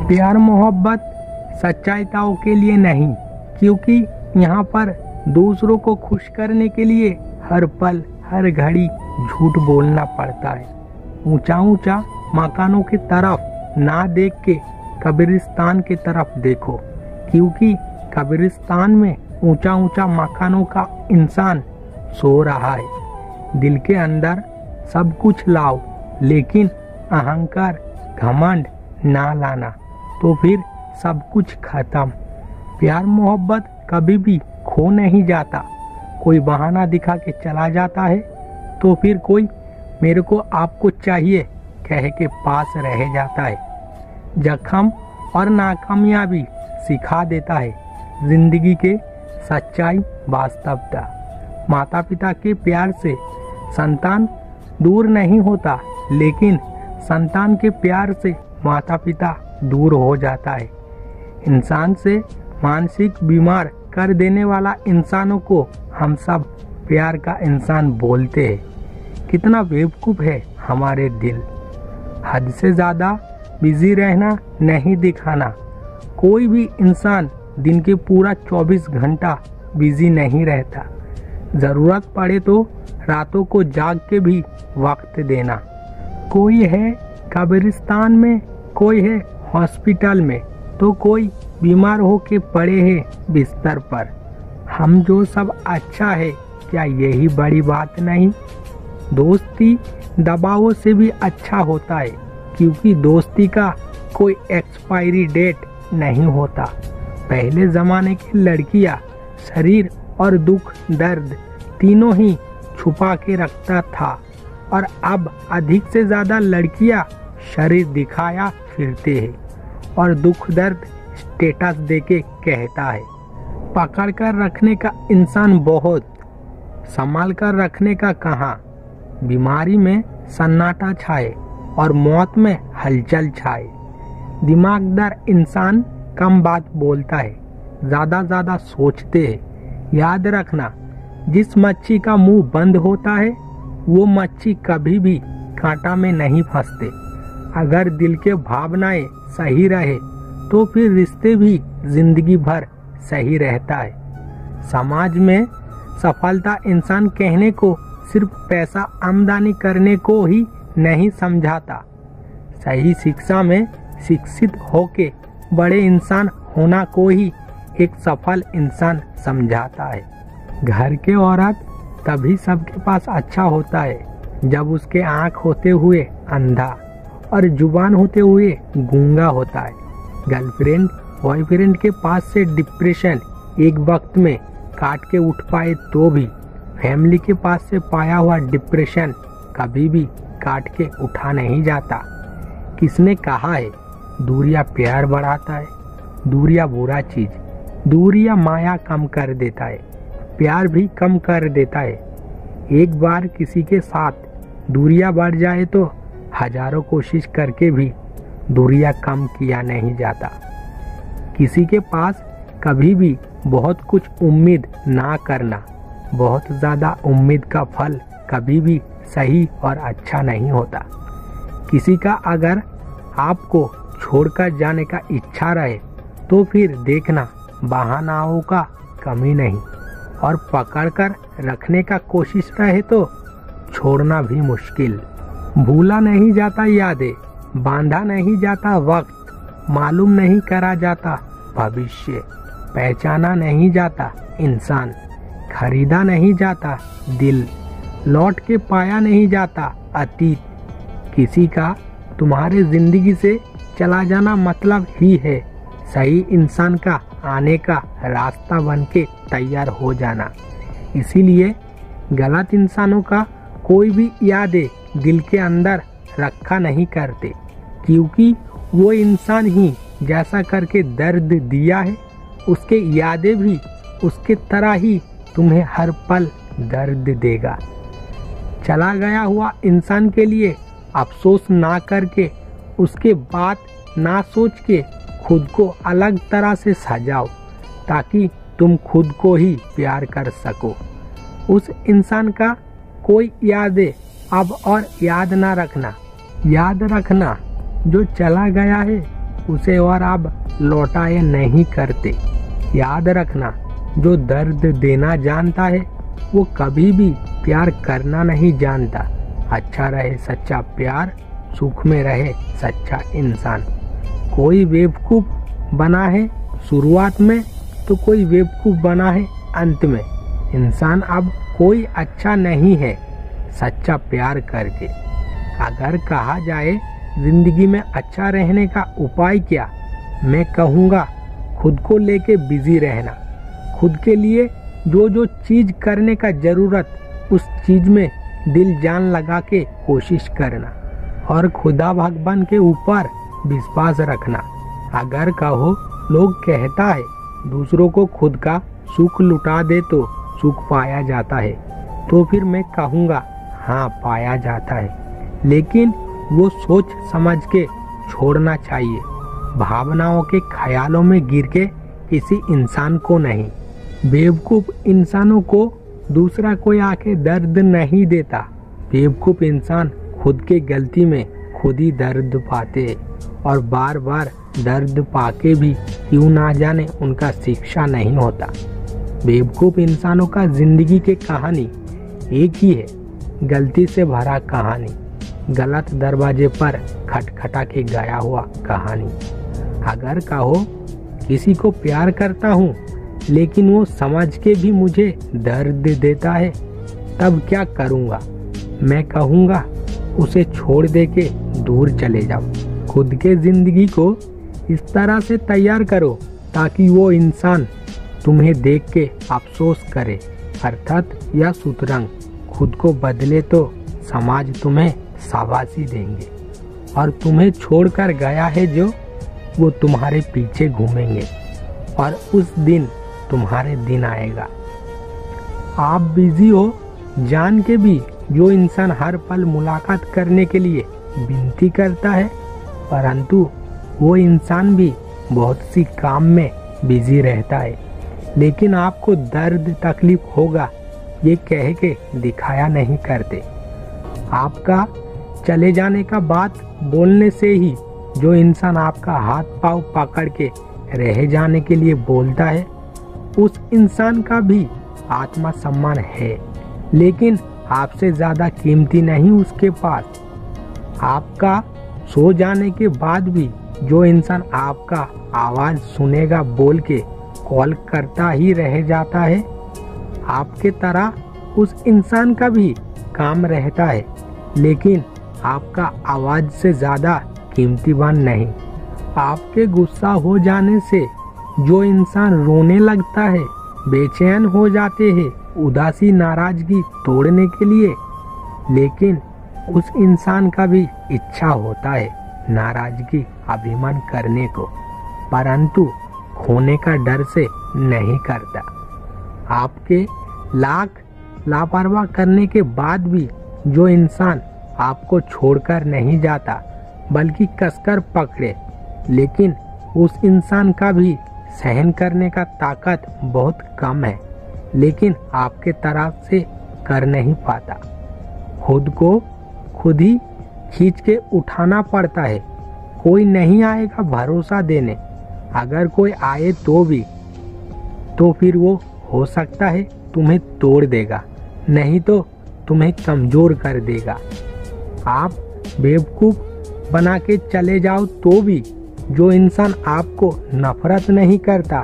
प्यार मोहब्बत सच्चाईताओं के लिए नहीं, क्योंकि यहाँ पर दूसरों को खुश करने के लिए हर पल हर घड़ी झूठ बोलना पड़ता है। ऊंचा ऊंचा मकानों की तरफ ना देख के कब्रिस्तान की तरफ देखो, क्योंकि कब्रिस्तान में ऊंचा ऊंचा मकानों का इंसान सो रहा है। दिल के अंदर सब कुछ लाओ, लेकिन अहंकार घमंड ना लाना, तो फिर सब कुछ खत्म। प्यार मोहब्बत कभी भी खो नहीं जाता। कोई बहाना दिखा के चला जाता है, तो फिर कोई मेरे को आपको चाहिए कह के पास रह जाता है। जख्म और नाकामयाबी सिखा देता है जिंदगी के सच्चाई वास्तवता। माता पिता के प्यार से संतान दूर नहीं होता, लेकिन संतान के प्यार से माता पिता दूर हो जाता है। इंसान से मानसिक बीमार कर देने वाला इंसानों को हम सब प्यार का इंसान बोलते हैं। कितना बेवकूफ है हमारे दिल। हद से ज्यादा बिजी रहना नहीं दिखाना। कोई भी इंसान दिन के पूरा 24 घंटा बिजी नहीं रहता। जरूरत पड़े तो रातों को जाग के भी वक्त देना। कोई है कब्रिस्तान में, कोई है हॉस्पिटल में, तो कोई बीमार होके पड़े हैं बिस्तर पर। हम जो सब अच्छा है, क्या यही बड़ी बात नहीं? दोस्ती दबावों से भी अच्छा होता है, क्योंकि दोस्ती का कोई एक्सपायरी डेट नहीं होता। पहले जमाने की लड़कियां शरीर और दुख दर्द तीनों ही छुपा के रखता था, और अब अधिक से ज्यादा लड़कियां शरीर दिखाया फिरते हैं और दुख दर्द स्टेटस देके कहता है। पकड़ कर रखने का इंसान बहुत, संभाल कर रखने का कहाँ। बीमारी में सन्नाटा छाए और मौत में हलचल छाए। दिमागदार इंसान कम बात बोलता है, ज्यादा सोचते हैं। याद रखना, जिस मच्छी का मुंह बंद होता है वो मच्छी कभी भी कांटा में नहीं फंसते। अगर दिल के भावनाएं सही रहे तो फिर रिश्ते भी जिंदगी भर सही रहता है। समाज में सफलता इंसान कहने को सिर्फ पैसा आमदनी करने को ही नहीं समझाता। सही शिक्षा में शिक्षित होके बड़े इंसान होना को ही एक सफल इंसान समझाता है। घर के औरत तभी सबके पास अच्छा होता है जब उसके आँख होते हुए अंधा और जुबान होते हुए गूंगा होता है। गर्लफ्रेंड बॉयफ्रेंड के पास से डिप्रेशन एक वक्त में काट के उठ पाए तो भी फैमिली के पास से पाया हुआ डिप्रेशन कभी भी काट के उठा नहीं जाता। किसने कहा है दूरियां प्यार बढ़ाता है? दूरियां बुरा चीज। दूरियां माया कम कर देता है, प्यार भी कम कर देता है। एक बार किसी के साथ दूरियां बढ़ जाए तो हजारों कोशिश करके भी दूरियां कम किया नहीं जाता। किसी के पास कभी भी बहुत कुछ उम्मीद ना करना। बहुत ज्यादा उम्मीद का फल कभी भी सही और अच्छा नहीं होता। किसी का अगर आपको छोड़कर जाने का इच्छा रहे तो फिर देखना बहानाओं का कमी नहीं, और पकड़कर रखने का कोशिश रहे तो छोड़ना भी मुश्किल। भूला नहीं जाता यादें, बांधा नहीं जाता वक्त, मालूम नहीं करा जाता भविष्य, पहचाना नहीं जाता इंसान, खरीदा नहीं जाता दिल, लौट के पाया नहीं जाता अतीत। किसी का तुम्हारे जिंदगी से चला जाना मतलब ही है सही इंसान का आने का रास्ता बन के तैयार हो जाना। इसीलिए गलत इंसानों का कोई भी यादें दिल के अंदर रखा नहीं करते, क्योंकि वो इंसान ही जैसा करके दर्द दिया है उसके यादें भी उसके तरह ही तुम्हें हर पल दर्द देगा। चला गया हुआ इंसान के लिए अफसोस ना करके उसके बात ना सोच के खुद को अलग तरह से सजाओ, ताकि तुम खुद को ही प्यार कर सको। उस इंसान का कोई यादें अब और याद ना रखना। याद रखना जो चला गया है उसे और आप लौटाया नहीं करते। याद रखना, जो दर्द देना जानता है वो कभी भी प्यार करना नहीं जानता। अच्छा रहे सच्चा प्यार, सुख में रहे सच्चा इंसान। कोई बेवकूफ बना है शुरुआत में तो कोई बेवकूफ बना है अंत में। इंसान अब कोई अच्छा नहीं है सच्चा प्यार करके। अगर कहा जाए जिंदगी में अच्छा रहने का उपाय क्या, मैं कहूँगा खुद को लेके बिजी रहना। खुद के लिए जो जो चीज करने का जरूरत, उस चीज में दिल जान लगा के कोशिश करना और खुदा भगवान के ऊपर विश्वास रखना। अगर कहो लोग कहता है दूसरों को खुद का सुख लुटा दे तो सुख पाया जाता है, तो फिर मैं कहूँगा हाँ पाया जाता है, लेकिन वो सोच समझ के छोड़ना चाहिए। भावनाओं के ख्यालों में गिर के किसी इंसान को नहीं। बेवकूफ इंसानों को दूसरा कोई आके दर्द नहीं देता। बेवकूफ इंसान खुद के गलती में खुद ही दर्द पाते और बार बार दर्द पाके भी क्यों ना जाने उनका शिक्षा नहीं होता। बेवकूफ इंसानों का जिंदगी की कहानी एक ही है, गलती से भरा कहानी, गलत दरवाजे पर खटखटा के गया हुआ कहानी। अगर कहो किसी को प्यार करता हूँ लेकिन वो समझ के भी मुझे दर्द देता है, तब क्या करूँगा? मैं कहूँगा उसे छोड़ दे के दूर चले जाओ। खुद के जिंदगी को इस तरह से तैयार करो ताकि वो इंसान तुम्हें देख के अफसोस करे, अर्थात या सुतरंग। खुद को बदले तो समाज तुम्हें शाबाशी देंगे और तुम्हें छोड़कर गया है जो, वो तुम्हारे पीछे घूमेंगे और उस दिन तुम्हारे दिन आएगा। आप बिजी हो जान के भी जो इंसान हर पल मुलाकात करने के लिए विनती करता है, परंतु वो इंसान भी बहुत सी काम में बिजी रहता है, लेकिन आपको दर्द तकलीफ होगा ये कह के दिखाया नहीं करते। आपका चले जाने का बात बोलने से ही जो इंसान आपका हाथ पांव पकड़ के रह जाने के लिए बोलता है, उस इंसान का भी आत्मा सम्मान है, लेकिन आपसे ज्यादा कीमती नहीं उसके पास। आपका सो जाने के बाद भी जो इंसान आपका आवाज सुनेगा बोल के कॉल करता ही रह जाता है, आपके तरह उस इंसान का भी काम रहता है, लेकिन आपका आवाज से ज्यादा कीमतीवान नहीं। आपके गुस्सा हो जाने से जो इंसान रोने लगता है, बेचैन हो जाते हैं उदासी नाराजगी तोड़ने के लिए, लेकिन उस इंसान का भी इच्छा होता है नाराजगी अभिमान करने को, परंतु खोने का डर से नहीं करता। आपके लाख लापरवाह करने के बाद भी जो इंसान आपको छोड़कर नहीं जाता बल्कि कसकर पकड़े, लेकिन उस इंसान का भी सहन करने का ताकत बहुत कम है, लेकिन आपके तरफ से कर नहीं पाता। खुद को खुद ही खींच के उठाना पड़ता है। कोई नहीं आएगा भरोसा देने, अगर कोई आए तो भी, तो फिर वो हो सकता है तुम्हें तोड़ देगा, नहीं तो तुम्हें कमजोर कर देगा। आप बेवकूफ बना के चले जाओ तो भी जो इंसान आपको नफरत नहीं करता,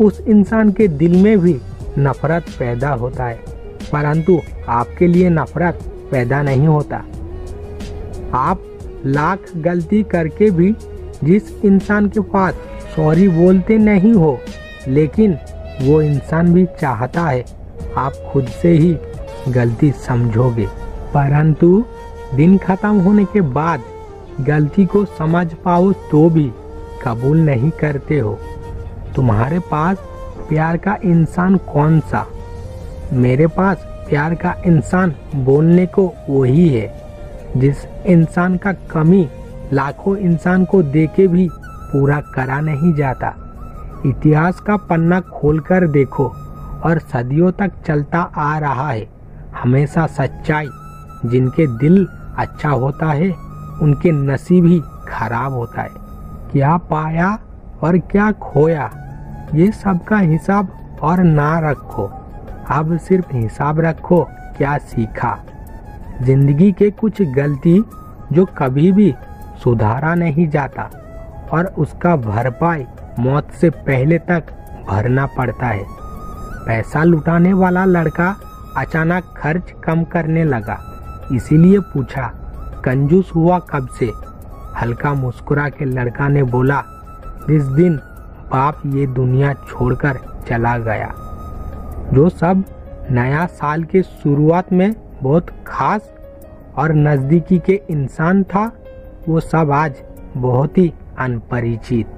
उस इंसान के दिल में भी नफरत पैदा होता है, परंतु आपके लिए नफरत पैदा नहीं होता। आप लाख गलती करके भी जिस इंसान के पास सॉरी बोलते नहीं हो, लेकिन वो इंसान भी चाहता है आप खुद से ही गलती समझोगे, परंतु दिन खत्म होने के बाद गलती को समझ पाओ तो भी कबूल नहीं करते हो। तुम्हारे पास प्यार का इंसान कौन सा? मेरे पास प्यार का इंसान बोलने को वही है जिस इंसान का कमी लाखों इंसान को देके भी पूरा करा नहीं जाता। इतिहास का पन्ना खोलकर देखो और सदियों तक चलता आ रहा है हमेशा सच्चाई। जिनके दिल अच्छा होता है उनके नसीब ही खराब होता है, क्या पाया और क्या खोया, ये सब का हिसाब और ना रखो, अब सिर्फ हिसाब रखो क्या सीखा। जिंदगी के कुछ गलती जो कभी भी सुधारा नहीं जाता और उसका भरपाई मौत से पहले तक भरना पड़ता है। पैसा लुटाने वाला लड़का अचानक खर्च कम करने लगा, इसीलिए पूछा कंजूस हुआ कब से। हल्का मुस्कुरा के लड़का ने बोला, जिस दिन बाप ये दुनिया छोड़कर चला गया। जो सब नया साल के शुरुआत में बहुत खास और नजदीकी के इंसान था, वो सब आज बहुत ही अनपरिचित।